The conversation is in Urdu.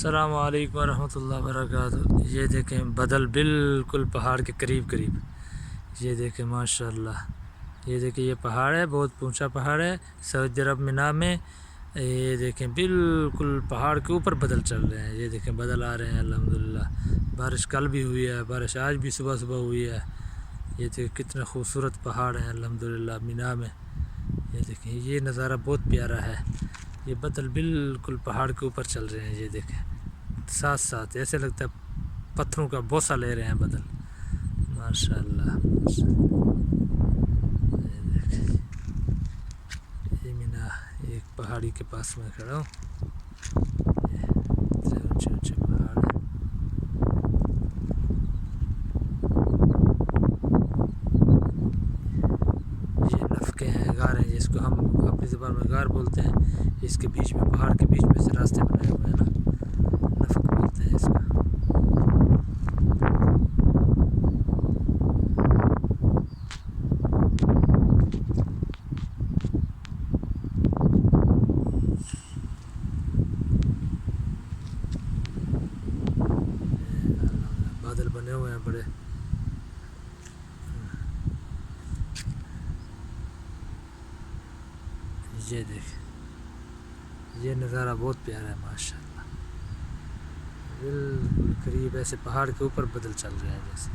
السلام علیکم ورحمۃ اللہ وبرکاتہ۔ یہ دیکھیں بدل بالکل پہاڑ کے قریب قریب، یہ دیکھیں ماشاء اللہ، یہ دیکھیں یہ پہاڑ ہے، بہت اونچا پہاڑ ہے سعودی عرب مینا میں۔ یہ دیکھیں بالکل پہاڑ کے اوپر بدل چل رہے ہیں، یہ دیکھیں بدل آ رہے ہیں الحمدللہ۔ بارش کل بھی ہوئی ہے، بارش آج بھی صبح صبح ہوئی ہے۔ یہ دیکھیں کتنے خوبصورت پہاڑ ہیں الحمدللہ مینا میں۔ یہ دیکھیں یہ نظارہ بہت پیارا ہے، یہ بدل بالکل پہاڑ کے اوپر چل رہے ہیں، یہ دیکھیں ساتھ ساتھ ایسے لگتا ہے پتھروں کا بوسہ لے رہے ہیں بدل، ماشاء اللہ۔ یہ دیکھیں یہ مینا ایک پہاڑی کے پاس میں کھڑا ہوں، یہ اونچے اونچے پہاڑ ہیں۔ یہ نفقے ہیں، غار ہیں، جس کو ہم اپنی زبان میں غار بولتے ہیں۔ اس کے بیچ میں پہاڑ کے بیچ میں سے راستے بنائے ہوئے ہیں نا، نفق بولتے ہیں اس کا۔ بادل بنے ہوئے ہیں بڑے، یہ دیکھیں یہ نظارہ بہت پیارا ہے ماشاء اللہ، بالکل قریب ایسے پہاڑ کے اوپر بدل چل رہے ہیں جیسے۔